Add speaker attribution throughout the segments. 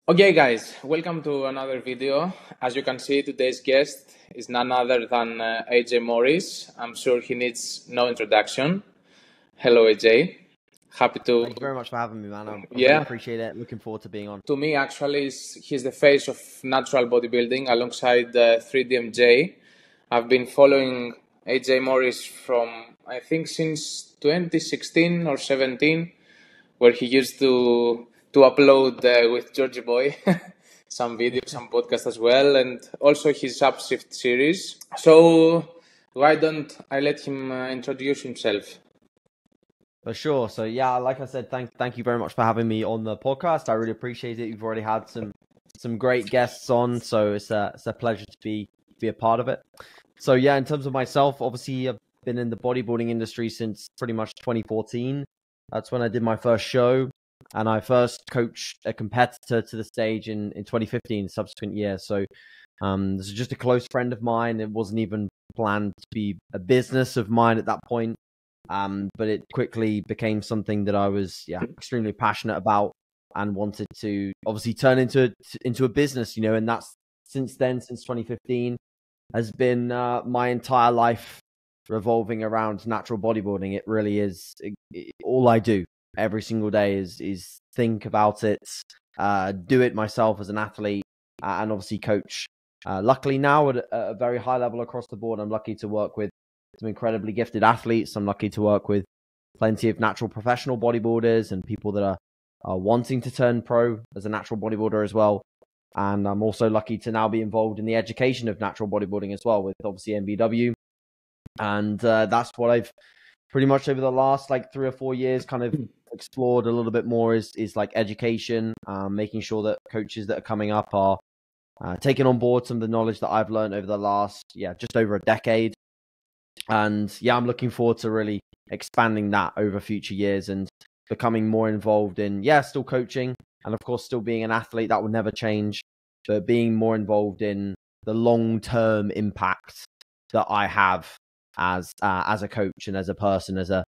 Speaker 1: Okay guys, welcome to another video. As you can see, today's guest is none other than AJ Morris. I'm sure he needs no introduction. Hello AJ. Happy to...
Speaker 2: Thank you very much for having me, man. I
Speaker 1: Yeah.
Speaker 2: really appreciate it. Looking forward to being on.
Speaker 1: To me, actually, he's the face of natural bodybuilding alongside 3DMJ. I've been following AJ Morris from, I think, since 2016 or 17, where he used to upload with Georgie Boy some videos, some podcasts as well, and also his Upshift series. So why don't I let him introduce himself?
Speaker 2: For sure. So yeah, like I said, thank you very much for having me on the podcast. I really appreciate it. You've already had some great guests on, so it's a pleasure to be a part of it. So yeah, in terms of myself, obviously I've been in the bodybuilding industry since pretty much 2014. That's when I did my first show, and I first coached a competitor to the stage in 2015, subsequent year. So this is just a close friend of mine. It wasn't even planned to be a business of mine at that point. But it quickly became something that I was extremely passionate about and wanted to obviously turn into a business, you know, and that's since 2015 has been my entire life revolving around natural bodybuilding. It really is all I do every single day is think about it, do it myself as an athlete, and obviously coach. Luckily now at a very high level across the board, I'm lucky to work with some incredibly gifted athletes. I'm lucky to work with plenty of natural professional bodybuilders and people that are wanting to turn pro as a natural bodybuilder as well. And I'm also lucky to now be involved in the education of natural bodybuilding as well with obviously MBW. And that's what I've pretty much over the last 3 or 4 years kind of explored a little bit more is like education, making sure that coaches that are coming up are taking on board some of the knowledge that I've learned over the last, just over a decade. And I'm looking forward to really expanding that over future years and becoming more involved in, still coaching and of course still being an athlete. That will never change, but being more involved in the long-term impact that I have as a coach and as a person, as a,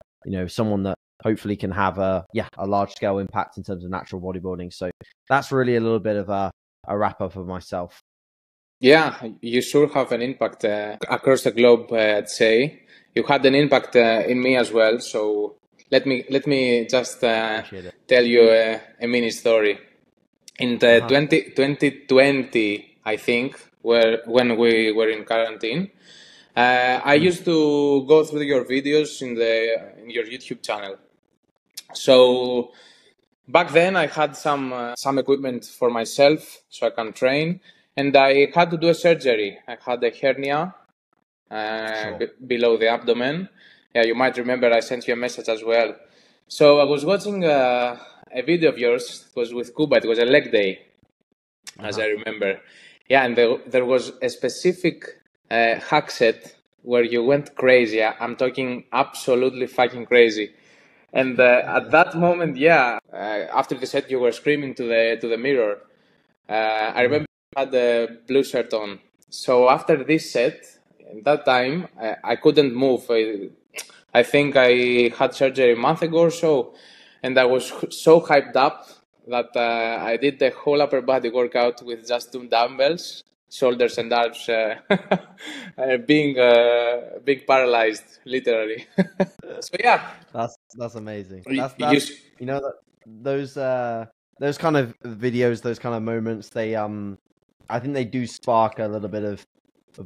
Speaker 2: someone that hopefully can have a large-scale impact in terms of natural bodybuilding. So that's really a little bit of a wrap-up of myself.
Speaker 1: Yeah, you sure have an impact across the globe, I'd say. You had an impact in me as well, so let me just tell you a mini story. In 2020, I think, when we were in quarantine, I used to go through your videos in your YouTube channel. So back then I had some equipment for myself so I can train. And I had to do a surgery. I had a hernia below the abdomen. Yeah, you might remember I sent you a message as well. So I was watching a video of yours. It was with Kuba. It was a leg day, as I remember. Yeah, and there was a specific hack set where you went crazy. I'm talking absolutely fucking crazy. And at that moment, after the set, you were screaming to the mirror. I remember had a blue shirt on. So after this set, at that time, I couldn't move. I think I had surgery a month ago or so, and I was so hyped up that I did the whole upper body workout with just 2 dumbbells, shoulders and arms, being paralyzed, literally. So
Speaker 2: that's amazing. That's those kind of videos, those kind of moments, they I think they do spark a little bit of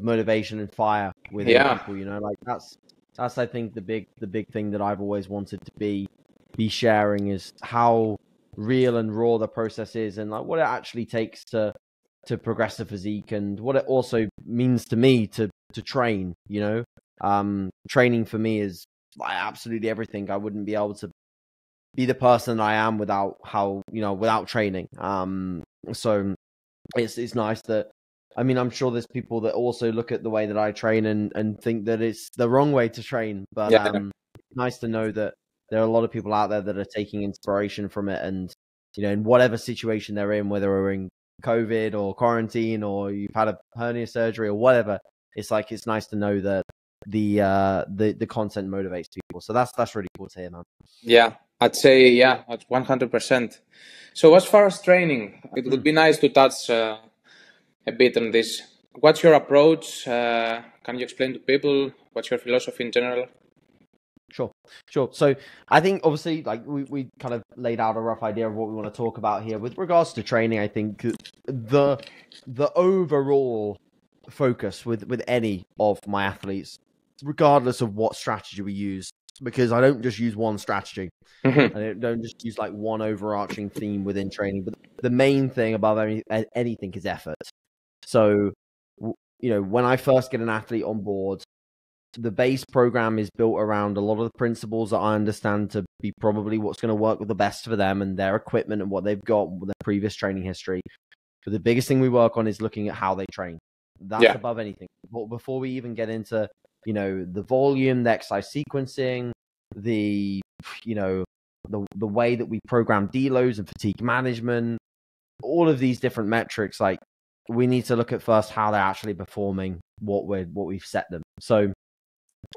Speaker 2: motivation and fire within people, that's I think the big thing that I've always wanted to be sharing is how real and raw the process is, and what it actually takes to progress the physique, and what it also means to me to train. Training for me is absolutely everything. I wouldn't be able to be the person I am without without training. So it's nice that, I'm sure there's people that also look at the way that I train and think that it's the wrong way to train, but it's nice to know that there are a lot of people out there that are taking inspiration from it, and in whatever situation they're in, whether we're in COVID or quarantine or you've had a hernia surgery or whatever, it's nice to know that the content motivates people. So that's really cool to hear, man.
Speaker 1: Yeah, I'd say, yeah, at 100%. So as far as training, it would be nice to touch a bit on this. What's your approach? Can you explain to people what's your philosophy in general?
Speaker 2: Sure. So I think obviously like we kind of laid out a rough idea of what we want to talk about here. With regards to training, I think the overall focus with any of my athletes, regardless of what strategy we use, because I don't just use one strategy.
Speaker 1: Mm-hmm.
Speaker 2: I don't just use like one overarching theme within training, but the main thing above anything is effort. So, when I first get an athlete on board, the base program is built around a lot of the principles that I understand to be probably what's going to work with the best for them and their equipment and what they've got with their previous training history. But the biggest thing we work on is looking at how they train. That's above anything. But before we even get into, the volume, the exercise sequencing, the way that we program deloads and fatigue management, all of these different metrics, like we need to look at first how they're actually performing what we've set them. So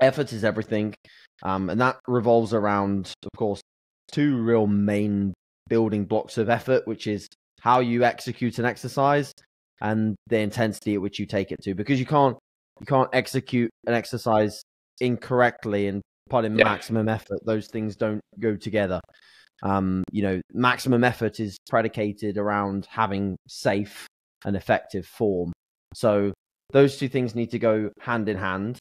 Speaker 2: effort is everything. And that revolves around, of course, two real main building blocks of effort, which is how you execute an exercise and the intensity at which you take it to, because you can't execute an exercise incorrectly and put in maximum effort. Those things don't go together. Maximum effort is predicated around having safe and effective form. So those two things need to go hand in hand.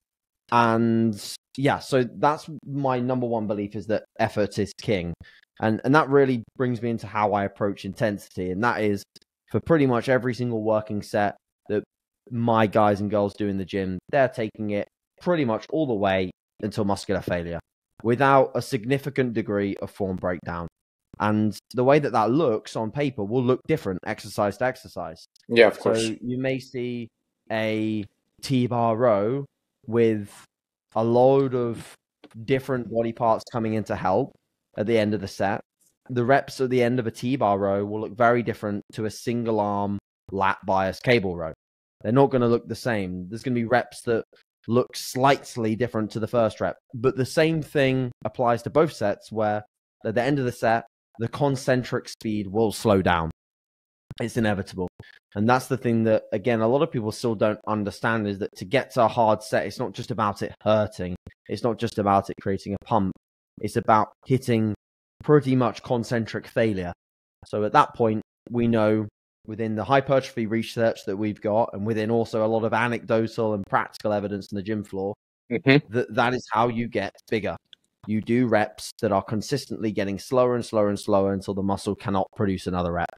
Speaker 2: And so that's my number one belief, is that effort is king. And that really brings me into how I approach intensity. And that is for pretty much every single working set that my guys and girls do in the gym, they're taking it pretty much all the way until muscular failure without a significant degree of form breakdown. And the way that looks on paper will look different exercise to exercise.
Speaker 1: Yeah, of course.
Speaker 2: So you may see a T-bar row with a load of different body parts coming in to help at the end of the set. The reps at the end of a T-bar row will look very different to a single arm lat bias cable row. They're not going to look the same. There's going to be reps that look slightly different to the first rep, but the same thing applies to both sets, where at the end of the set, the concentric speed will slow down. It's inevitable. And that's the thing that, again, a lot of people still don't understand, is that to get to a hard set, it's not just about it hurting. It's not just about it creating a pump. It's about hitting pretty much concentric failure. So at that point, we know within the hypertrophy research that we've got, and within also a lot of anecdotal and practical evidence in the gym floor, that is how you get bigger. You do reps that are consistently getting slower and slower and slower until the muscle cannot produce another rep.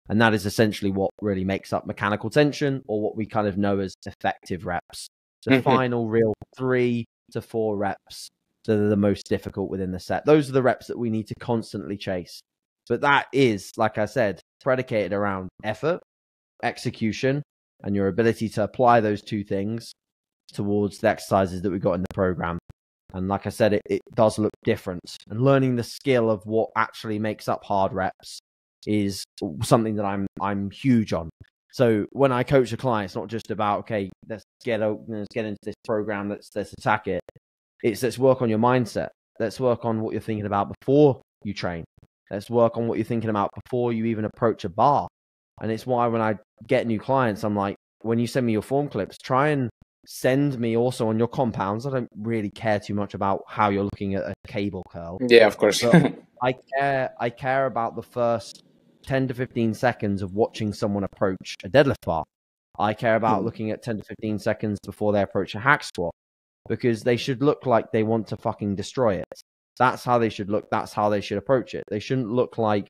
Speaker 2: And that is essentially what really makes up mechanical tension, or what we kind of know as effective reps. The final real 3 to 4 reps that are the most difficult within the set. Those are the reps that we need to constantly chase. But that is, like I said, predicated around effort, execution, and your ability to apply those two things towards the exercises that we've got in the program. And like I said, it does look different. And learning the skill of what actually makes up hard reps is something that I'm huge on. So when I coach a client, it's not just about, okay, let's get into this program, let's attack it. Let's work on your mindset. Let's work on what you're thinking about before you train. Let's work on what you're thinking about before you even approach a bar. And it's why when I get new clients, I'm like, when you send me your form clips, try and send me also on your compounds. I don't really care too much about how you're looking at a cable curl.
Speaker 1: Yeah, of course.
Speaker 2: But I care about the first 10 to 15 seconds of watching someone approach a deadlift bar. I care about looking at 10 to 15 seconds before they approach a hack squat, because they should look like they want to fucking destroy it. That's how they should look. That's how they should approach it. They shouldn't look like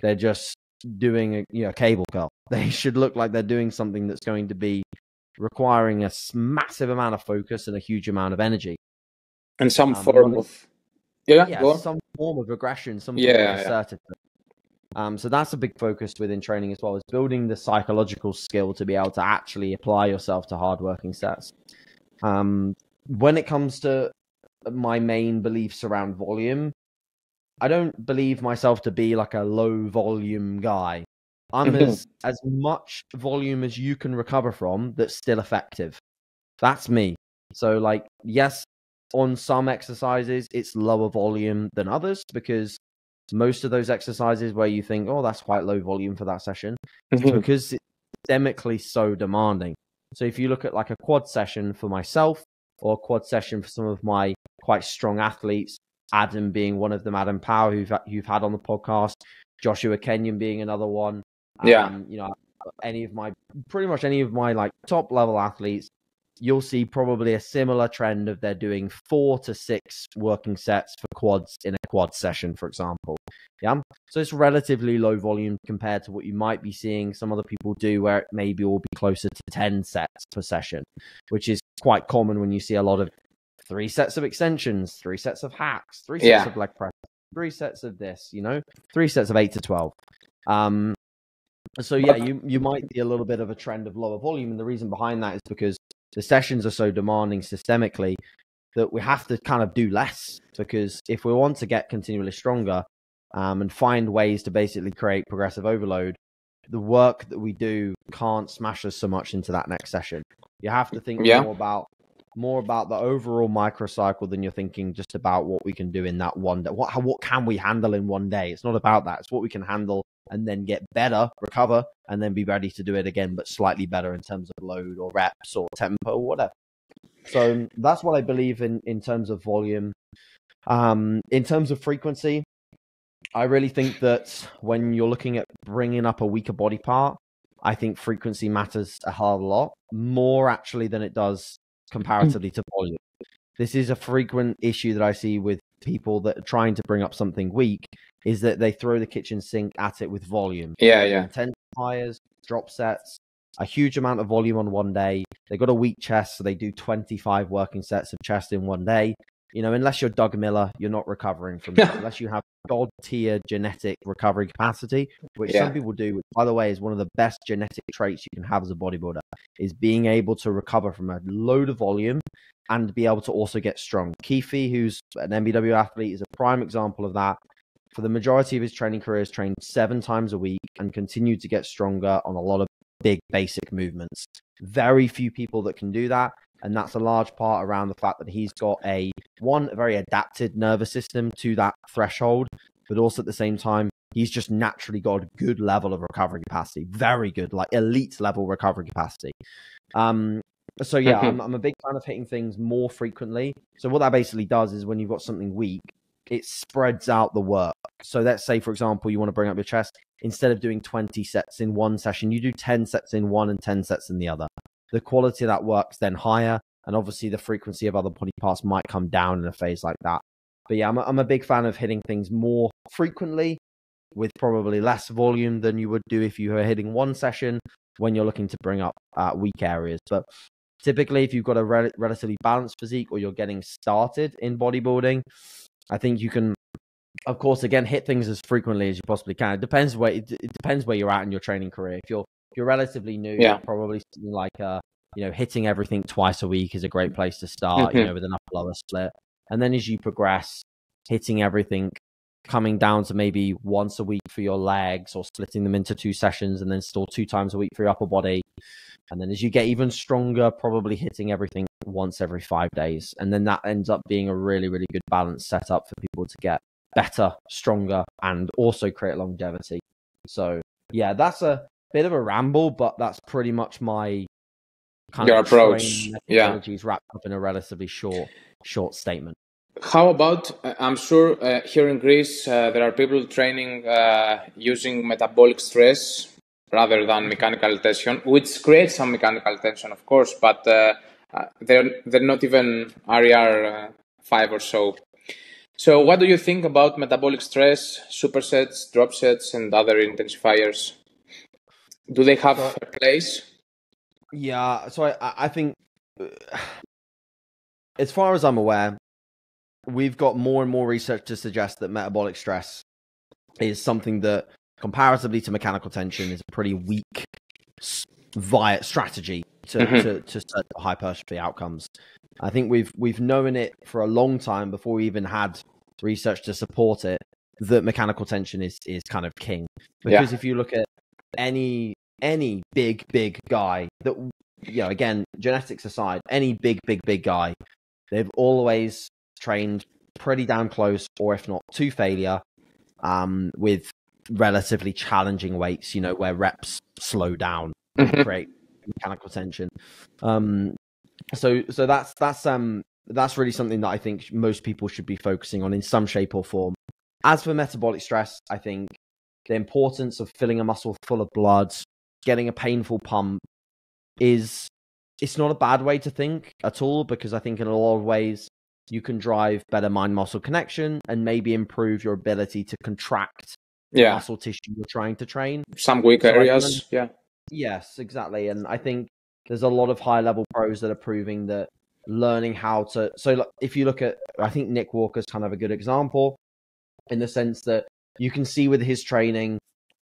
Speaker 2: they're just doing a cable curl. They should look like they're doing something that's going to be requiring a massive amount of focus and a huge amount of energy.
Speaker 1: And some form of...
Speaker 2: some form of aggression, some form of assertiveness. So that's a big focus within training as well, is building the psychological skill to be able to actually apply yourself to hard-working sets. When it comes to my main beliefs around volume, I don't believe myself to be like a low volume guy. I'm as much volume as you can recover from that's still effective. That's me. So like, yes, on some exercises, it's lower volume than others, because most of those exercises where you think, oh, that's quite low volume for that session, it's because it's systemically so demanding. So if you look at like a quad session for myself or a quad session for some of my quite strong athletes, Adam being one of them, Adam Power, who've had on the podcast, Joshua Kenyon being another one. You know, pretty much any of my like top level athletes, you'll see probably a similar trend of they're doing 4 to 6 working sets for quads in a quad session, for example. Yeah. So it's relatively low volume compared to what you might be seeing some other people do, where it maybe will be closer to 10 sets per session, which is quite common when you see a lot of 3 sets of extensions, 3 sets of hacks, 3 sets of leg press, 3 sets of this, you know, 3 sets of 8 to 12. So yeah, you might see a little bit of a trend of lower volume. And the reason behind that is because the sessions are so demanding systemically that we have to kind of do less, because if we want to get continually stronger and find ways to basically create progressive overload, the work that we do can't smash us so much into that next session. You have to think more about the overall microcycle than you're thinking just about what we can do in that one day. What can we handle in one day? It's not about that. It's what we can handle and then get better, recover, and then be ready to do it again, but slightly better in terms of load or reps or tempo or whatever. So that's what I believe in terms of volume. In terms of frequency, I really think that when you're looking at bringing up a weaker body part, I think frequency matters a hell of a lot more actually than it does comparatively to volume. This is a frequent issue that I see with people that are trying to bring up something weak, is that they throw the kitchen sink at it with volume. Intensifiers, drop sets, a huge amount of volume on one day. They got a weak chest, so they do 25 working sets of chest in one day. You know, unless you're Doug Miller, you're not recovering from that. Unless you have god tier genetic recovery capacity, which some people do, which, by the way, is one of the best genetic traits you can have as a bodybuilder, is being able to recover from a load of volume and be able to also get strong. Keefe, who's an NBW athlete, is a prime example of that. For the majority of his training career, has trained 7 times a week and continued to get stronger on a lot of big basic movements. Very few people that can do that. And that's a large part around the fact that he's got a very adapted nervous system to that threshold, but also at the same time, he's just naturally got a good level of recovery capacity, very good, like elite level recovery capacity. So yeah, I'm a big fan of hitting things more frequently. So what that basically does is when you've got something weak, it spreads out the work. So let's say, for example, you want to bring up your chest. Instead of doing 20 sets in one session, you do 10 sets in one and 10 sets in the other. The quality of that work's then higher, and obviously the frequency of other body parts might come down in a phase like that. But yeah, I'm a big fan of hitting things more frequently with probably less volume than you would do if you were hitting one session when you're looking to bring up weak areas. But typically, if you've got a relatively balanced physique or you're getting started in bodybuilding, I think you can, of course, again, hit things as frequently as you possibly can. It depends where you're at in your training career. If you're relatively new, probably something like hitting everything twice a week is a great place to start, with an upper lower split. And then as you progress, hitting everything, coming down to maybe once a week for your legs or splitting them into 2 sessions and then still 2 times a week for your upper body. And then as you get even stronger, probably hitting everything once every 5 days. And then that ends up being a really, really good balance setup for people to get better, stronger, and also create longevity. So yeah, that's a bit of a ramble, but that's pretty much my kind of approach. Methodologies wrapped up in a relatively short statement.
Speaker 1: How about, I'm sure here in Greece, there are people training using metabolic stress rather than mechanical tension, which creates some mechanical tension, of course, but they're not even RER 5 or so. So what do you think about metabolic stress, supersets, drop sets, and other intensifiers? Do they have a place?
Speaker 2: Yeah, so I think, as far as I'm aware, we've got more and more research to suggest that metabolic stress is something that, comparatively to mechanical tension, is a pretty weak strategy to set hypertrophy outcomes. I think we've known it for a long time before we even had research to support it, that mechanical tension is kind of king. Because if you look at any big guy that, again, genetics aside, any big guy, they've always trained pretty damn close, or if not to failure, with relatively challenging weights, you know, where reps slow down and create mechanical tension. So that's really something that I think most people should be focusing on in some shape or form. As for metabolic stress, I think the importance of filling a muscle full of blood, getting a painful pump it's not a bad way to think at all, because I think in a lot of ways you can drive better mind-muscle connection and maybe improve your ability to contract the muscle tissue you're trying to train.
Speaker 1: Some weak areas,
Speaker 2: Yes, exactly. And I think there's a lot of high-level pros that are proving that learning how to... So if you look at... I think Nick Walker's kind of a good example in the sense that you can see with his training,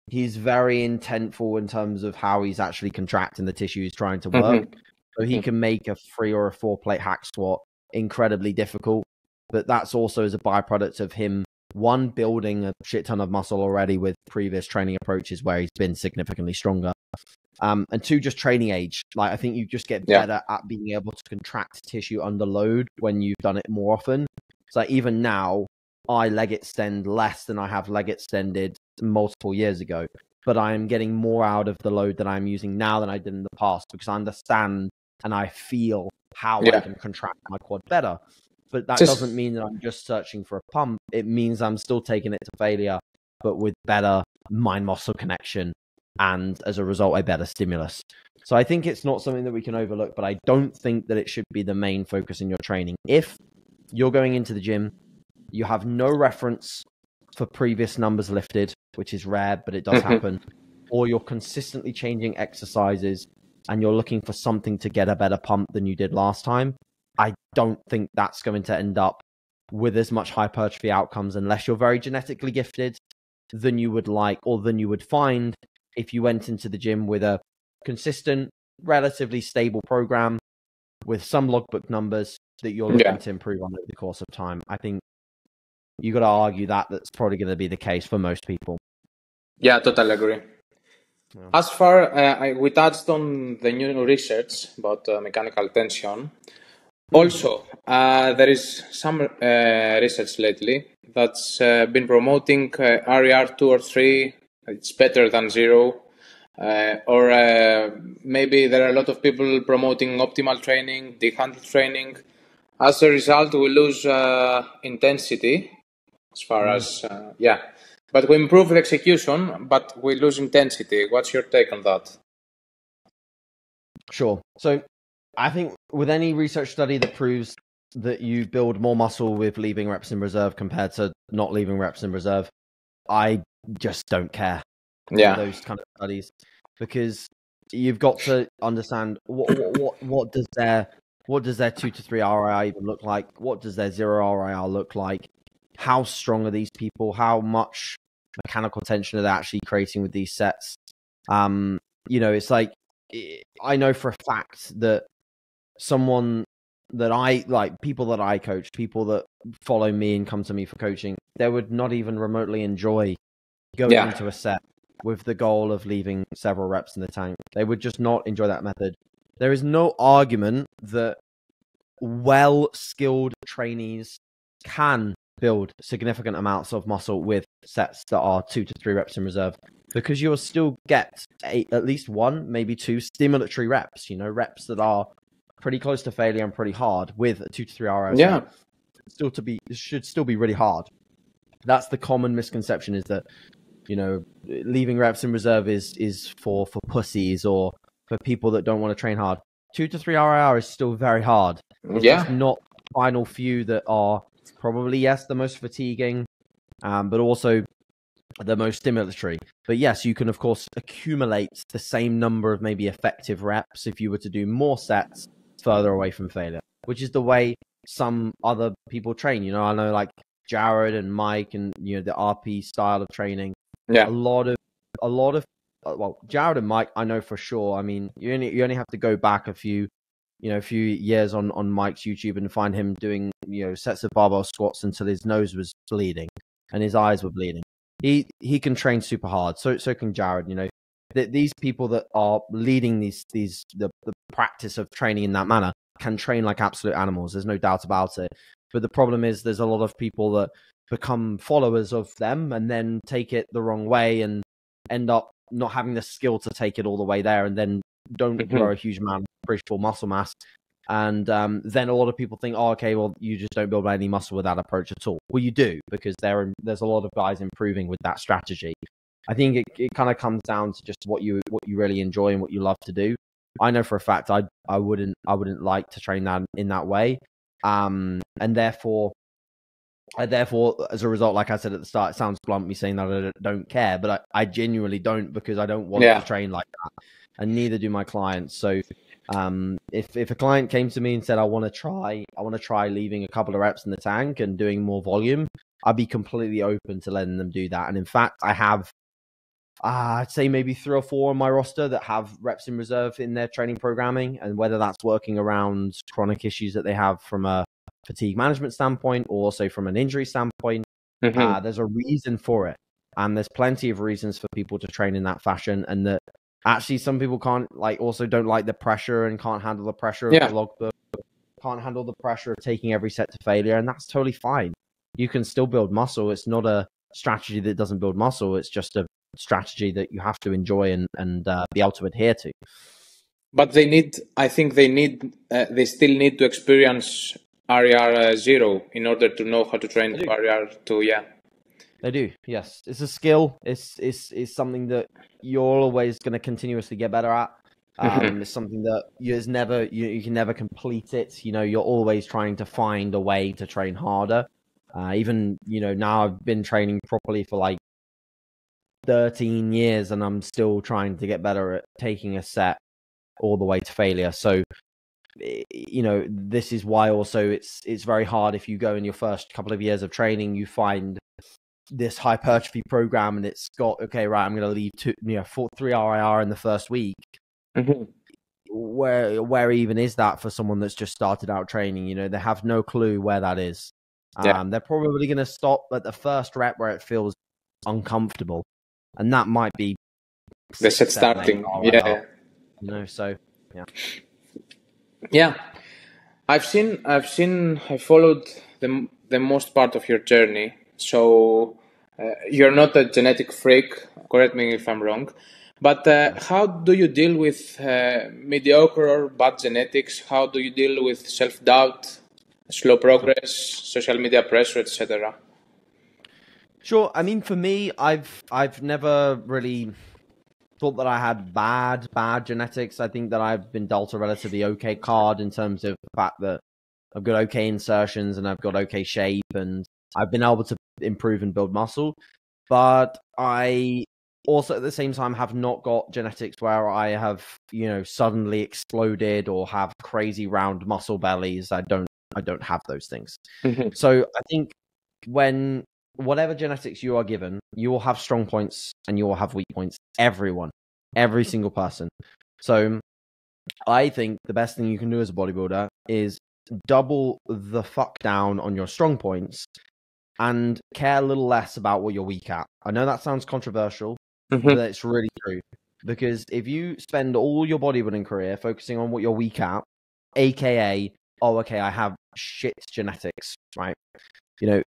Speaker 2: he's very intentful in terms of how he's actually contracting the tissue he's trying to work. So he can make a 3 or a 4 plate hack squat incredibly difficult. But that's also as a byproduct of him, one, building a shit ton of muscle already with previous training approaches where he's been significantly stronger. And two, just training age. Like, I think you just get better at being able to contract tissue under load when you've done it more often. So even now, I leg extend less than I have leg extended multiple years ago, but I am getting more out of the load that I'm using now than I did in the past, because I understand and I feel how I can contract my quad better. But that doesn't mean that I'm just searching for a pump. It means I'm still taking it to failure, but with better mind-muscle connection, and as a result, a better stimulus. So I think it's not something that we can overlook, but I don't think that it should be the main focus in your training. If you're going into the gym, you have no reference for previous numbers lifted, which is rare, but it does happen, or you're consistently changing exercises and you're looking for something to get a better pump than you did last time, I don't think that's going to end up with as much hypertrophy outcomes unless you're very genetically gifted than you would like, or than you would find if you went into the gym with a consistent, relatively stable program with some logbook numbers that you're looking to improve on over the course of time. I think you got to argue that that's probably going to be the case for most people.
Speaker 1: Yeah, totally agree. Yeah. As far we touched on the new research about mechanical tension. Also, there is some research lately that's been promoting RER 2 or 3. It's better than 0. Or maybe there are a lot of people promoting optimal training, D100 training. As a result, we lose intensity as far as, But we improve the execution, but we lose intensity. What's your take on that?
Speaker 2: Sure. So I think with any research study that proves that you build more muscle with leaving reps in reserve compared to not leaving reps in reserve, I just don't care those kind of studies, because you've got to understand what does their 2 to 3 RIR even look like? What does their 0 RIR look like? How strong are these people? How much mechanical tension are they actually creating with these sets? It's like, I know for a fact that someone that I like, people that I coach, people that follow me and come to me for coaching, they would not even remotely enjoy going into a set with the goal of leaving several reps in the tank. They would just not enjoy that method. There is no argument that well-skilled trainees can build significant amounts of muscle with sets that are 2 to 3 reps in reserve, because you'll still get at least 1, maybe 2 stimulatory reps, reps that are pretty close to failure and pretty hard with a 2 to 3 RS. It should still be really hard. That's the common misconception, is that, leaving reps in reserve is for pussies or for people that don't want to train hard. 2 to 3 RIR is still very hard. It's just not the final few that are probably, the most fatiguing, but also the most stimulatory. But yes, you can, of course, accumulate the same number of maybe effective reps if you were to do more sets further away from failure, which is the way some other people train. I know like Jared and Mike and, the RP style of training. A lot of Jared and Mike, I know for sure. I mean, you only have to go back a few years on Mike's YouTube and find him doing, sets of barbell squats until his nose was bleeding and his eyes were bleeding. He can train super hard. So can Jared. These people that are leading the practice of training in that manner can train like absolute animals. There's no doubt about it. But the problem is there's a lot of people that become followers of them and then take it the wrong way and end up not having the skill to take it all the way there, and then don't grow a huge amount of appreciable muscle mass. And then a lot of people think, oh, okay, well, you just don't build any muscle with that approach at all. Well, you do, because there's a lot of guys improving with that strategy. I think it kind of comes down to just what you really enjoy and what you love to do. I know for a fact I wouldn't like to train that in that way, and therefore, as a result, like I said at the start, it sounds blunt me saying that I don't care, but I genuinely don't, because I don't want to train like that, and neither do my clients. So if a client came to me and said, I want to try leaving a couple of reps in the tank and doing more volume, I'd be completely open to letting them do that. And in fact, I have I'd say maybe 3 or 4 on my roster that have reps in reserve in their training programming, and whether that's working around chronic issues that they have from a fatigue management standpoint or also from an injury standpoint, there's a reason for it. And there's plenty of reasons for people to train in that fashion, and that actually some people don't like the pressure and can't handle the pressure of the logbook, can't handle the pressure of taking every set to failure, and that's totally fine. You can still build muscle. It's not a strategy that doesn't build muscle. It's just a strategy that you have to enjoy and be able to adhere to.
Speaker 1: But they still need to experience RER 0 in order to know how to train the RER 2. Yeah,
Speaker 2: they do. Yes, it's a skill. It's something that you're always going to continuously get better at. It's something that you can never complete it. You're always trying to find a way to train harder. Even now I've been training properly for like 13 years, and I'm still trying to get better at taking a set all the way to failure. So, this is why also it's very hard if you go in your first couple of years of training, you find this hypertrophy program and it's got, okay, right, I'm going to leave 3 RIR in the first week. Where even is that for someone that's just started out training? They have no clue where that is. They're probably going to stop at the first rep where it feels uncomfortable, and that might be
Speaker 1: the set starting. I followed the most part of your journey. So you're not a genetic freak. Correct me if I'm wrong. But how do you deal with mediocre or bad genetics? How do you deal with self-doubt, slow progress, social media pressure, etc.?
Speaker 2: Sure. I mean, for me, I've never really thought that I had bad genetics. I think that I've been dealt a relatively okay card in terms of the fact that I've got okay insertions and I've got okay shape, and I've been able to improve and build muscle. But I also at the same time have not got genetics where I have, suddenly exploded or have crazy round muscle bellies. I don't have those things. So I think whatever genetics you are given, you will have strong points and you will have weak points. Every single person. So I think the best thing you can do as a bodybuilder is double the fuck down on your strong points and care a little less about what you're weak at. I know that sounds controversial, but it's really true. Because if you spend all your bodybuilding career focusing on what you're weak at, aka, oh, okay, I have shit genetics, right?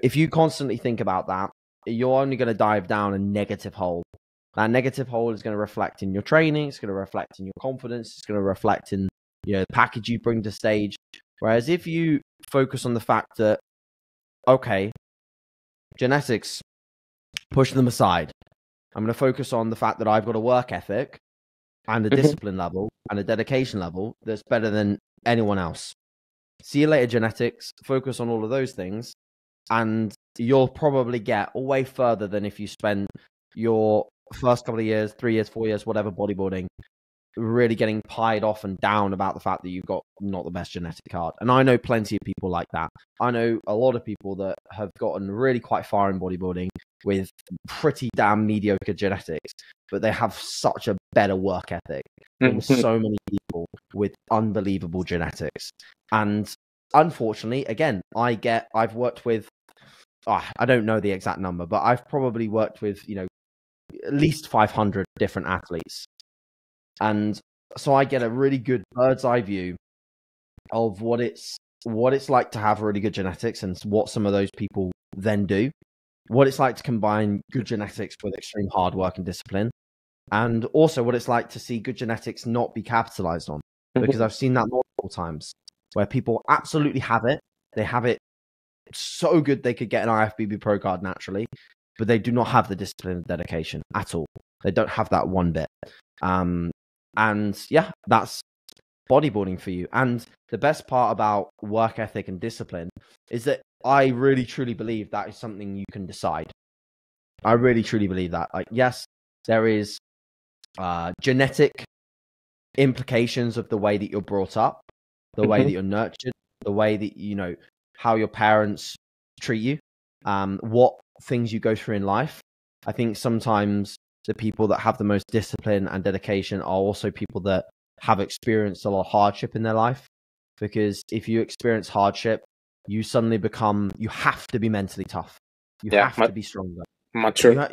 Speaker 2: If you constantly think about that, you're only going to dive down a negative hole. That negative hole is going to reflect in your training. It's going to reflect in your confidence. It's going to reflect in, the package you bring to stage. Whereas if you focus on the fact that, okay, genetics, push them aside. I'm going to focus on the fact that I've got a work ethic and a discipline level and a dedication level that's better than anyone else. See you later, genetics. Focus on all of those things, and you'll probably get way further than if you spend your first couple of years, 3 years, 4 years, whatever, bodybuilding, really getting pied off and down about the fact that you've got not the best genetic card. And I know plenty of people like that. I know a lot of people that have gotten really quite far in bodybuilding with pretty damn mediocre genetics, but they have such a better work ethic than so many people with unbelievable genetics. And unfortunately, again, I've worked with, I don't know the exact number, but I've probably worked with, at least 500 different athletes. And so I get a really good bird's eye view of what it's what it's like to have really good genetics and what some of those people then do, what it's like to combine good genetics with extreme hard work and discipline, and also what it's like to see good genetics not be capitalized on. Because I've seen that multiple times where people absolutely have it. They have it so good they could get an IFBB Pro card naturally, but they do not have the discipline and dedication at all. They don't have that one bit. And yeah, that's bodybuilding for you. And the best part about work ethic and discipline is that I really truly believe that is something you can decide. I really truly believe that. Like, yes, there is genetic implications of the way that you're brought up, the way that you're nurtured, the way that, you know, how your parents treat you, what things you go through in life. I think sometimes the people that have the most discipline and dedication are also people that have experienced a lot of hardship in their life. Because if you experience hardship, you suddenly you have to be mentally tough. You have to be stronger.
Speaker 1: Mature.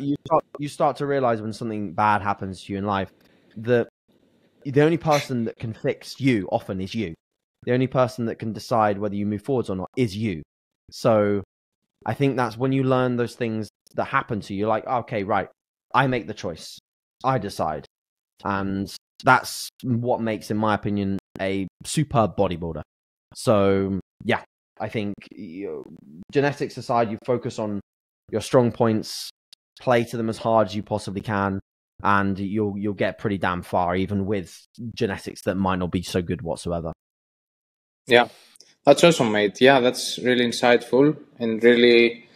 Speaker 2: You start to realize when something bad happens to you in life, that the only person that can fix you often is you. The only person that can decide whether you move forwards or not is you. So I think that's when you learn those things that happen to you, like, okay, right, I make the choice. I decide. And that's what makes, in my opinion, a superb bodybuilder. So yeah, I think genetics aside, you focus on your strong points, play to them as hard as you possibly can, and you'll get pretty damn far, even with genetics that might not be so good whatsoever.
Speaker 1: Yeah, that's awesome, mate. Yeah, that's really insightful and really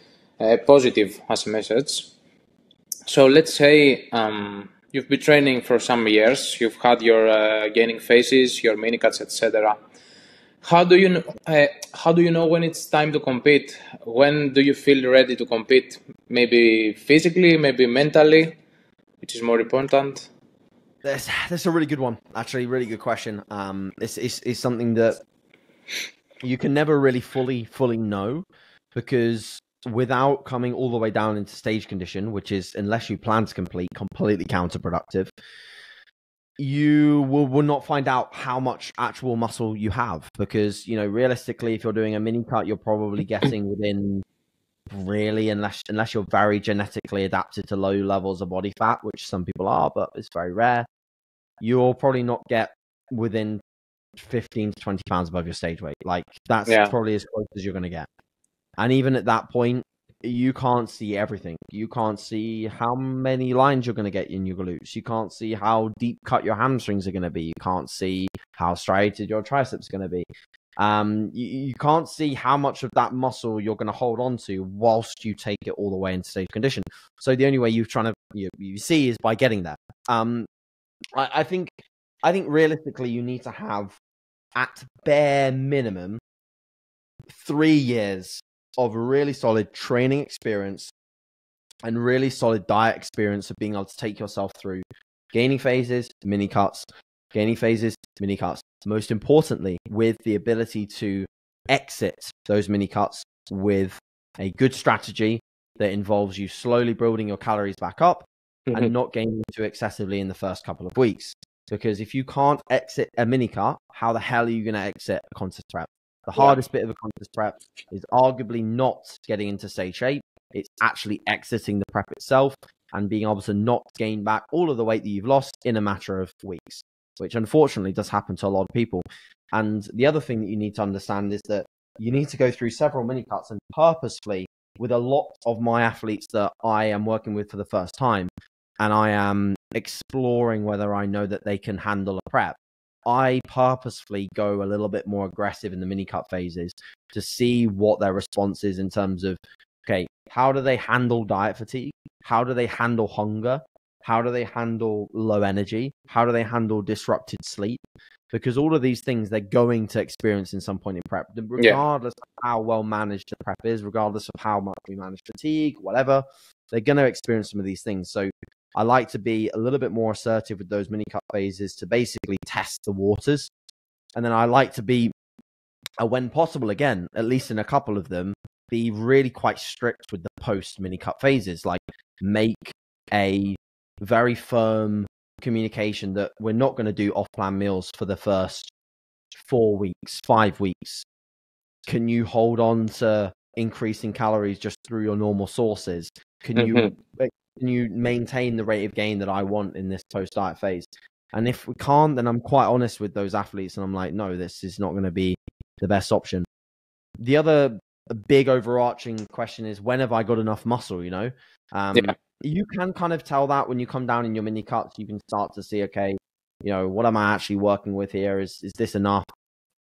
Speaker 1: positive as a message. So let's say you've been training for some years, you've had your gaining phases, your mini cuts, etc. How do you know when it's time to compete? When do you feel ready to compete? Maybe physically, maybe mentally, which is more important?
Speaker 2: That's a really good one. Actually, really good question. It's something that you can never really fully know, because without coming all the way down into stage condition, which is, unless you plan to complete, completely counterproductive, you will not find out how much actual muscle you have. Because, you know, realistically, if you're doing a mini cut, you're probably getting within, really, unless you're very genetically adapted to low levels of body fat, which some people are, but it's very rare, you'll probably not get within 15 to 20 pounds above your stage weight. Like, that's probably as close as you're going to get. And even at that point, you can't see everything. You can't see how many lines you're going to get in your glutes. You can't see how deep cut your hamstrings are going to be. You can't see how striated your triceps are going to be. You can't see how much of that muscle you're going to hold on to whilst you take it all the way into stage condition. So the only way you see is by getting there. I think realistically you need to have, at bare minimum, 3 years of really solid training experience and really solid diet experience of being able to take yourself through gaining phases, mini cuts, gaining phases, mini cuts. Most importantly, with the ability to exit those mini cuts with a good strategy that involves you slowly building your calories back up and not gaining too excessively in the first couple of weeks. Because if you can't exit a mini cut, how the hell are you going to exit a contest prep? The hardest bit of a contest prep is arguably not getting into stage shape. It's actually exiting the prep itself and being able to not gain back all of the weight that you've lost in a matter of weeks, which unfortunately does happen to a lot of people. And the other thing that you need to understand is that you need to go through several mini cuts, and purposefully, with a lot of my athletes that I am working with for the first time, and I am exploring whether I know that they can handle a prep, I purposefully go a little bit more aggressive in the mini cut phases to see what their response is in terms of, okay, how do they handle diet fatigue? How do they handle hunger? How do they handle low energy? How do they handle disrupted sleep? Because all of these things they're going to experience in some point in prep, regardless of how well managed the prep is, regardless of how much we manage fatigue, whatever, they're going to experience some of these things. So I like to be a little bit more assertive with those mini cut phases to basically test the waters. And then I like to be, when possible, again, at least in a couple of them, be really quite strict with the post mini cut phases. Like, make a very firm communication that we're not going to do off-plan meals for the first 4 weeks, 5 weeks. can you hold on to increasing calories just through your normal sources? Can you maintain the rate of gain that I want in this post-diet phase? And if we can't, then I'm quite honest with those athletes, and I'm like, no, this is not going to be the best option. The other big overarching question is, when have I got enough muscle? You can kind of tell that when you come down in your mini cuts. You can start to see, okay, what am I actually working with here? Is this enough?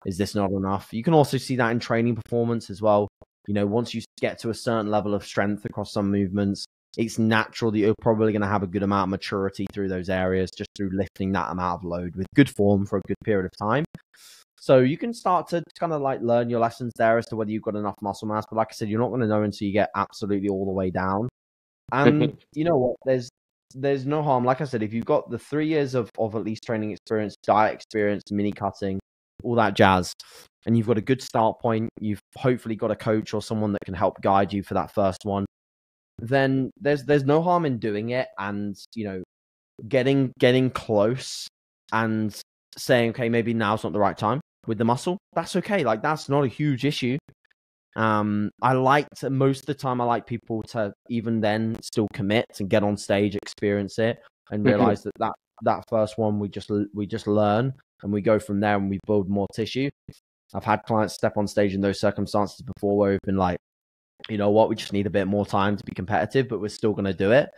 Speaker 2: Is this not enough? You can also see that in training performance as well. Once you get to a certain level of strength across some movements, it's natural that you're probably going to have a good amount of maturity through those areas, just through lifting that amount of load with good form for a good period of time. So you can start to kind of like learn your lessons there as to whether you've got enough muscle mass. But like I said, you're not going to know until you get absolutely all the way down. And you know what? There's no harm. Like I said, if you've got the 3 years of at least training experience, diet experience, mini cutting, all that jazz, and you've got a good start point, you've hopefully got a coach or someone that can help guide you for that first one, then there's no harm in doing it, and getting close and saying, okay, maybe now's not the right time with the muscle. That's okay. Like, that's not a huge issue. Most of the time I like people to even then still commit and get on stage, experience it, and realize that first one we just learn, and we go from there and we build more tissue. I've had clients step on stage in those circumstances before where we've been like, you know what, we just need a bit more time to be competitive, but we're still going to do it.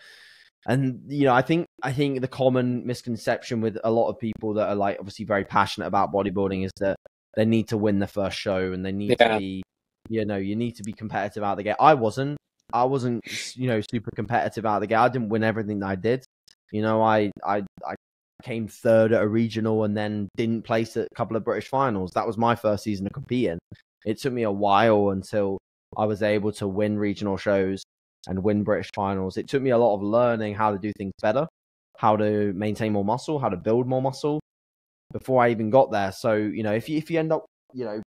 Speaker 2: And, I think the common misconception with a lot of people that are like obviously very passionate about bodybuilding is that they need to win the first show, and they need to be, you need to be competitive out of the gate. I wasn't, super competitive out of the gate. I didn't win everything that I did. I came third at a regional and then didn't place at a couple of British finals. That was my first season of competing. It took me a while until I was able to win regional shows and win British finals. It took me a lot of learning how to do things better, how to maintain more muscle, how to build more muscle before I even got there. So, if you end up,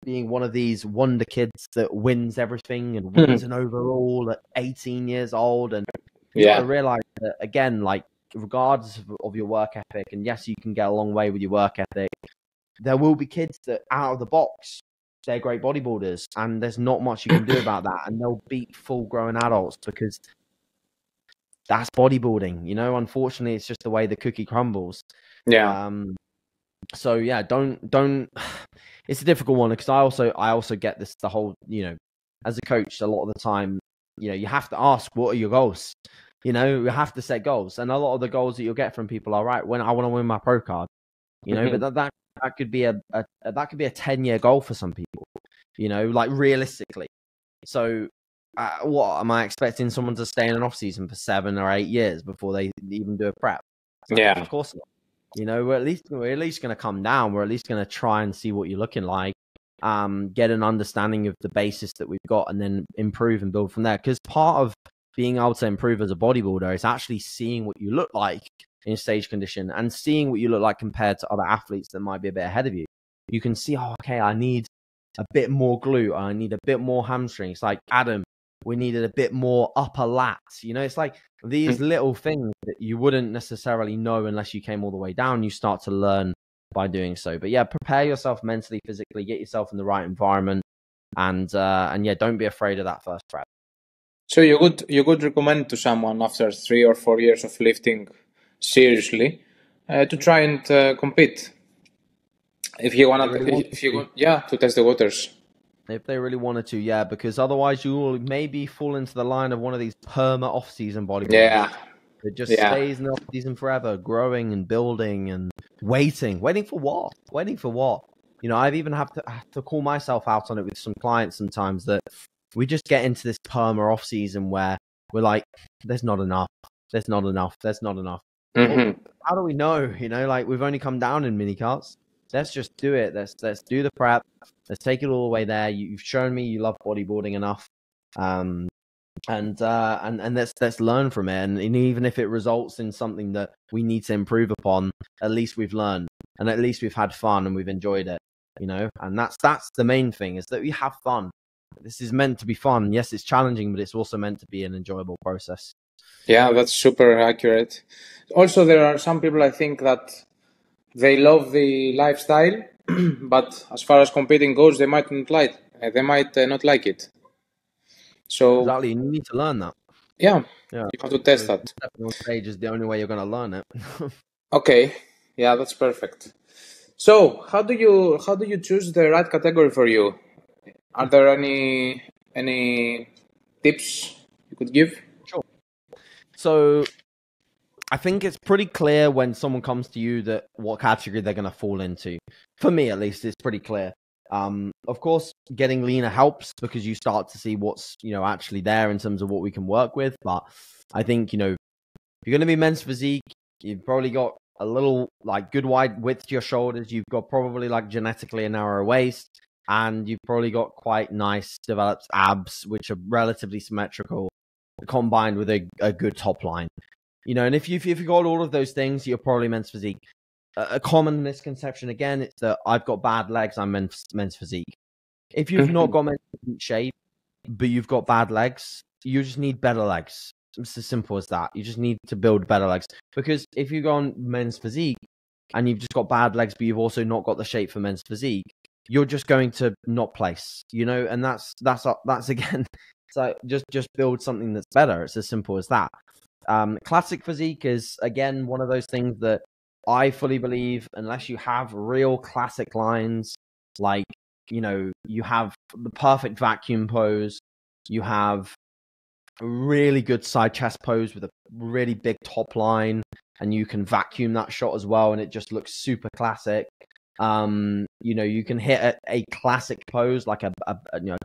Speaker 2: being one of these wonder kids that wins everything and wins an overall at 18 years old, and you got to realize that, again, like, regardless of your work ethic, and yes, you can get a long way with your work ethic, there will be kids that out of the box, they're great bodybuilders, and there's not much you can do about that, and they'll beat full grown adults because that's bodybuilding. Unfortunately, it's just the way the cookie crumbles. So yeah, don't it's a difficult one, because I also get this, the whole, as a coach, a lot of the time, you have to ask, what are your goals? You have to set goals, and a lot of the goals that you'll get from people are, right, when I want to win my pro card, but that could be a 10-year goal for some people, like, realistically. So what am I expecting someone to stay in an off season for 7 or 8 years before they even do a prep? Of course not. We're at least going to come down. We're at least going to try and see what you're looking like, get an understanding of the basis that we've got, and then improve and build from there. Because part of being able to improve as a bodybuilder is actually seeing what you look like in stage condition, and seeing what you look like compared to other athletes that might be a bit ahead of you. You can see, oh, okay, I need a bit more glute, I need a bit more hamstrings. Like Adam, we needed a bit more upper lats. It's like these little things that you wouldn't necessarily know unless you came all the way down. You start to learn by doing so. But yeah, prepare yourself mentally, physically, get yourself in the right environment, and yeah, don't be afraid of that first prep.
Speaker 1: So you could recommend to someone after 3 or 4 years of lifting seriously to try and compete if you want to test the waters.
Speaker 2: If they really wanted to, yeah, because otherwise you will maybe fall into the line of one of these perma off-season bodybuilders. It just stays in the off-season forever, growing and building and waiting for what? I've even have to call myself out on it with some clients sometimes, that we just get into this perma off-season where we're like, there's not enough. Well, how do we know? Like, we've only come down in mini cuts. Let's just do it. Let's do the prep. Let's take it all the way there. You've shown me you love bodybuilding enough, and let's learn from it. And even if it results in something that we need to improve upon, at least we've learned, and at least we've had fun and we've enjoyed it. And that's the main thing, is that we have fun. This is meant to be fun. Yes, it's challenging, but it's also meant to be an enjoyable process.
Speaker 1: Yeah, that's super accurate. Also, there are some people, I think, that they love the lifestyle, but as far as competing goes, they might not they might not like it. So
Speaker 2: Exactly, you need to learn that.
Speaker 1: yeah,
Speaker 2: Yeah,
Speaker 1: you have to test that.
Speaker 2: stepping on stage is the only way you're going to learn it.
Speaker 1: Okay, yeah, that's perfect. So how do you choose the right category for you? Are there any tips you could give?
Speaker 2: Sure. So I think it's pretty clear when someone comes to you that what category they're going to fall into. For me, at least, it's pretty clear. Of course, getting leaner helps because you start to see what's, actually there in terms of what we can work with. But I think, if you're going to be men's physique, you've probably got a little good wide width to your shoulders. You've got probably genetically a narrow waist, and you've probably got quite nice developed abs, which are relatively symmetrical, combined with a good top line. And if you've got all of those things, you're probably men's physique. A common misconception, again, it's that I've got bad legs, I'm men's physique. If you've not got men's physique shape, but you've got bad legs, you just need better legs. It's as simple as that. You just need to build better legs. Because if you go on men's physique and you've just got bad legs, but you've also not got the shape for men's physique, you're just going to not place, and that's again, so just build something that's better. It's as simple as that. Classic physique is, again, one of those things that I fully believe, unless you have real classic lines, you have the perfect vacuum pose, you have a really good side chest pose with a really big top line, and you can vacuum that shot as well, and it just looks super classic. You can hit a classic pose like a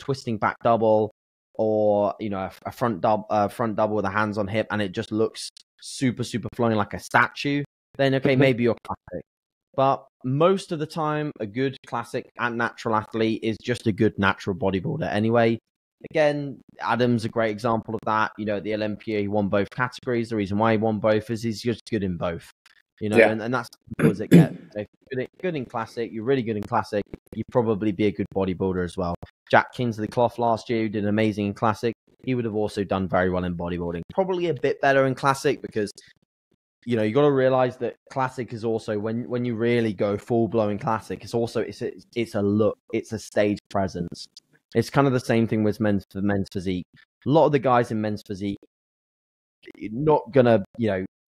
Speaker 2: twisting back double, or a front double with the hands on hip, and it just looks super flowing like a statue. Then okay, maybe you're classic. But most of the time, a good classic and natural athlete is just a good natural bodybuilder anyway. Again, Adam's a great example of that. At the Olympia, he won both categories. The reason why he won both is he's just good in both.
Speaker 1: Yeah.
Speaker 2: And that's as it gets. If you're good in classic, you're really good in classic, you'd probably be a good bodybuilder as well. Jack Kingsley Clough last year, who did amazing in classic, he would have also done very well in bodybuilding. Probably a bit better in classic because, you got to realize that classic is also, when you really go full blown classic, it's also, it's a look, it's a stage presence. It's kind of the same thing with men's physique. A lot of the guys in men's physique, you're not going to,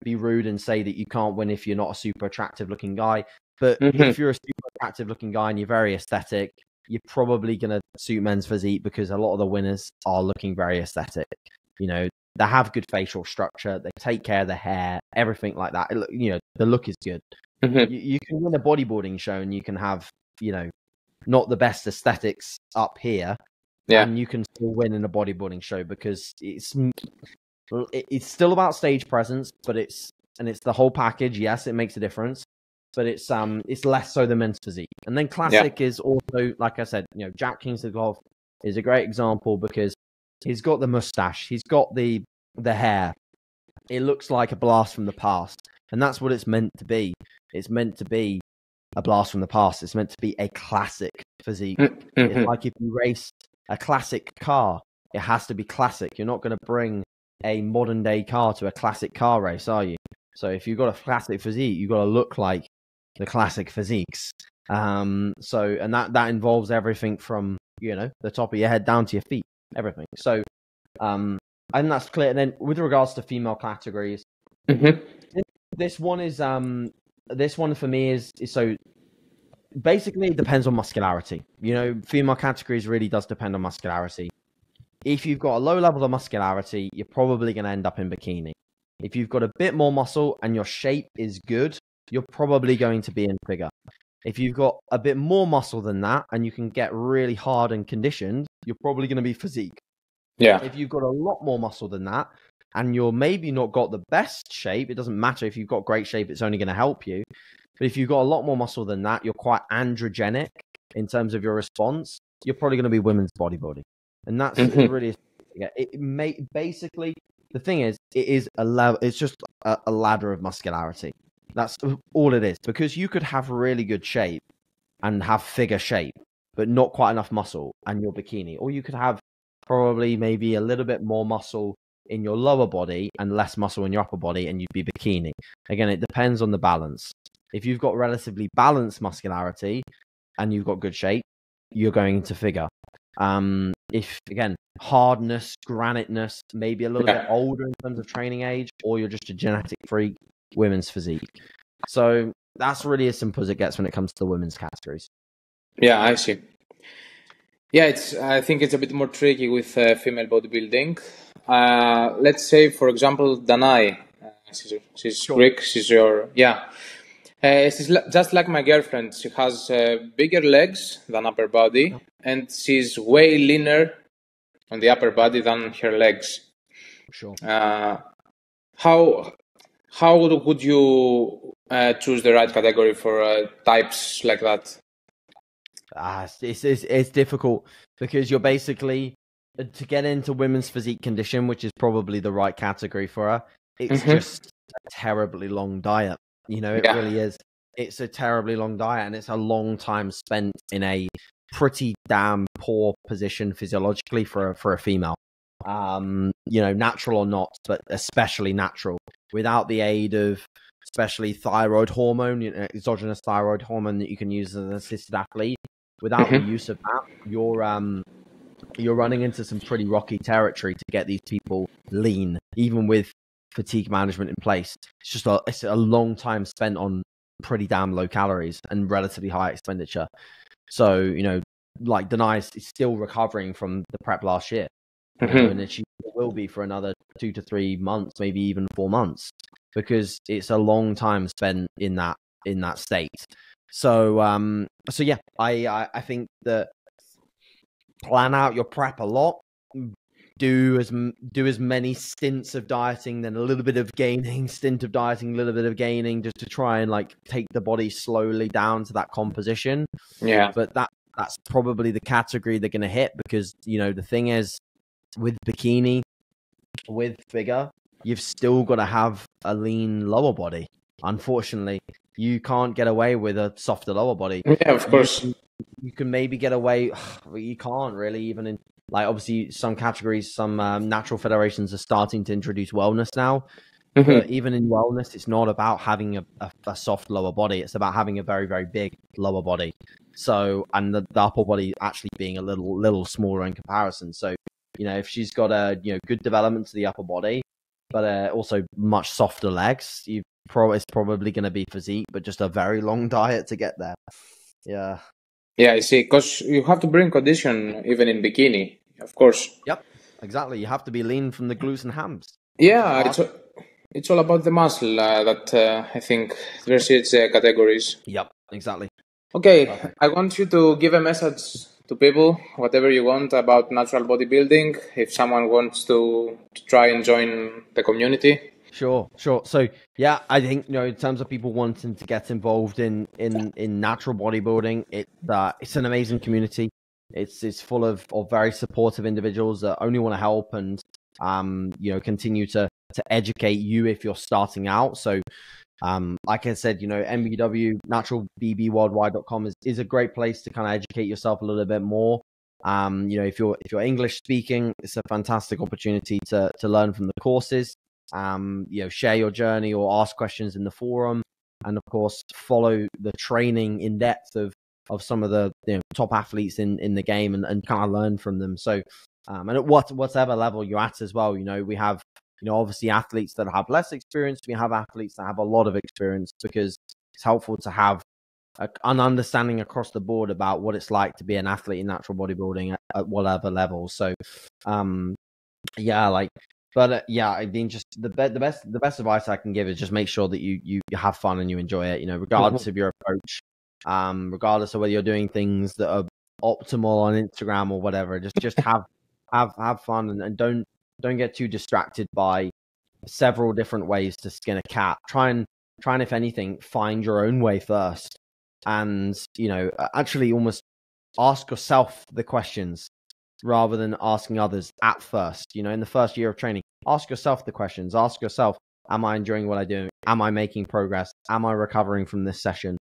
Speaker 2: be rude and say that you can't win if you're not a super attractive looking guy. But if you're a super attractive looking guy and you're very aesthetic, you're probably going to suit men's physique because a lot of the winners are looking very aesthetic. They have good facial structure. They take care of their hair, everything like that. The look is good. You can win a bodybuilding show and you can have, not the best aesthetics up here.
Speaker 1: Yeah.
Speaker 2: And you can still win in a bodybuilding show because it's still about stage presence, but it's the whole package. Yes, it makes a difference, but it's less so than men's physique. And then classic is also, like I said, Jack Kingsley Clough is a great example because he's got the mustache, he's got the hair. It looks like a blast from the past, and that's what it's meant to be. It's meant to be a blast from the past. It's meant to be a classic physique. It's like if you race a classic car, it has to be classic. You're not going to bring a modern day car to a classic car race, are you? So if you've got a classic physique, you've got to look like the classic physiques. And that involves everything from, the top of your head down to your feet, everything. So, and that's clear. And then with regards to female categories, this one for me is so basically it depends on muscularity. Female categories really does depend on muscularity. If you've got a low level of muscularity, you're probably going to end up in bikini. If you've got a bit more muscle and your shape is good, you're probably going to be in figure. If you've got a bit more muscle than that and you can get really hard and conditioned, you're probably going to be physique.
Speaker 1: Yeah.
Speaker 2: If you've got a lot more muscle than that and you're maybe not got the best shape, it doesn't matter if you've got great shape, it's only going to help you. But if you've got a lot more muscle than that, you're quite androgenic in terms of your response, you're probably going to be women's bodybuilding. And that's really, basically, the thing is, it's just a ladder of muscularity. That's all it is. Because you could have really good shape and have figure shape, but not quite enough muscle and you're bikini. Or you could have probably maybe a little bit more muscle in your lower body and less muscle in your upper body and you'd be bikini. Again, it depends on the balance. If you've got relatively balanced muscularity and you've got good shape, you're going into figure. If again, hardness, graniteness, maybe a little bit older in terms of training age, or you're just a genetic freak, women's physique. So that's really as simple as it gets when it comes to the women's categories.
Speaker 1: Yeah, I see. Yeah, I think it's a bit more tricky with female bodybuilding. Let's say, for example, Danai. She's
Speaker 2: Sure.
Speaker 1: Greek. She's she's just like my girlfriend. She has bigger legs than upper body, and she's way leaner on the upper body than her legs.
Speaker 2: Sure.
Speaker 1: How would you choose the right category for types like that?
Speaker 2: It's difficult because you're basically to get into women's physique condition, which is probably the right category for her. It's just a terribly long diet. You know, it really is. It's a terribly long diet, and it's a long time spent in a pretty damn poor position physiologically for a female. You know, natural or not, but especially natural, without the aid of especially thyroid hormone, exogenous thyroid hormone that you can use as an assisted athlete. Without the use of that, you're running into some pretty rocky territory to get these people lean, even with fatigue management in place. It's a long time spent on pretty damn low calories and relatively high expenditure. So, you know, like Denise is still recovering from the prep last year, you know, and she will be for another 2 to 3 months, maybe even 4 months, because it's a long time spent in that state. So yeah, I think that plan out your prep a lot. Do as many stints of dieting, then a little bit of gaining, stint of dieting, a little bit of gaining, just to try and like take the body slowly down to that composition.
Speaker 1: Yeah.
Speaker 2: But that's probably the category they're going to hit, because, you know, the thing is with bikini, with figure, you've still got to have a lean lower body. Unfortunately, you can't get away with a softer lower body.
Speaker 1: Yeah, of course.
Speaker 2: You can maybe get away, but you can't really, even in, like, obviously some categories, some natural federations are starting to introduce wellness now. But even in wellness, it's not about having a soft lower body. It's about having a very, very big lower body. So, and the upper body actually being a little smaller in comparison. So, you know, if she's got a, you know, good development to the upper body, but also much softer legs, it's probably going to be physique, but just a very long diet to get there. Yeah.
Speaker 1: Yeah, I see. Because you have to bring condition even in bikini, of course.
Speaker 2: Yep, exactly. You have to be lean from the glutes and hams.
Speaker 1: Yeah, it's all about the muscle that I think differentiates categories.
Speaker 2: Yep, exactly.
Speaker 1: Okay, perfect. I want you to give a message to people, whatever you want, about natural bodybuilding, if someone wants to try and join the community.
Speaker 2: Sure. So yeah, I think, you know, in terms of people wanting to get involved in natural bodybuilding, it's an amazing community. It's full of very supportive individuals that only want to help and you know, continue to educate you if you're starting out. So like I said, you know, MBW naturalbbworldwide.com is a great place to kind of educate yourself a little bit more. You know, if you're English speaking, it's a fantastic opportunity to learn from the courses. You know, share your journey or ask questions in the forum, and of course follow the training in depth of some of the, you know, top athletes in the game and kind of learn from them. So and at whatever level you're at as well, you know, we have, you know, obviously athletes that have less experience, we have athletes that have a lot of experience, because it's helpful to have an understanding across the board about what it's like to be an athlete in natural bodybuilding at whatever level. So yeah, like, but yeah, I mean, just the best advice I can give is just make sure that you have fun and you enjoy it, you know, regardless of your approach, regardless of whether you're doing things that are optimal on Instagram or whatever. Just have fun and don't get too distracted by several different ways to skin a cat. Try and if anything, find your own way first, and, you know, actually almost ask yourself the questions rather than asking others at first. You know, in the first year of training, ask yourself the questions. Ask yourself, am I enjoying what I do? Am I making progress? Am I recovering from this session?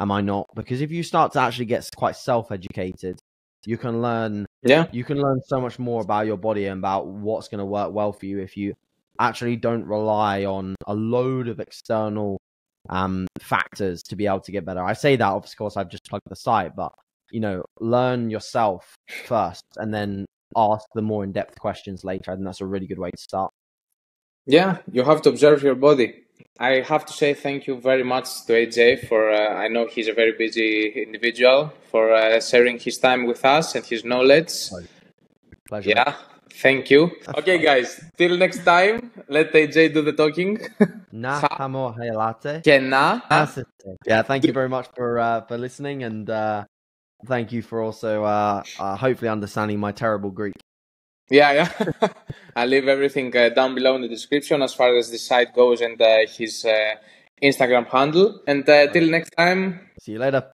Speaker 2: Am I not? Because if you start to actually get quite self-educated, you can learn so much more about your body and about what's going to work well for you if you actually don't rely on a load of external factors to be able to get better. I say that, of course, I've just plugged the site, but learn yourself first and then ask the more in-depth questions later. I think that's a really good way to start.
Speaker 1: Yeah, you have to observe your body. I have to say thank you very much to AJ for, I know he's a very busy individual, for sharing his time with us and his knowledge.
Speaker 2: Pleasure.
Speaker 1: Yeah, thank you. Okay, guys, till next time, let AJ do the talking.
Speaker 2: Yeah, thank you very much for listening, and thank you for also hopefully understanding my terrible Greek.
Speaker 1: Yeah. I'll leave everything down below in the description as far as the site goes and his Instagram handle. And till next time.
Speaker 2: See you later.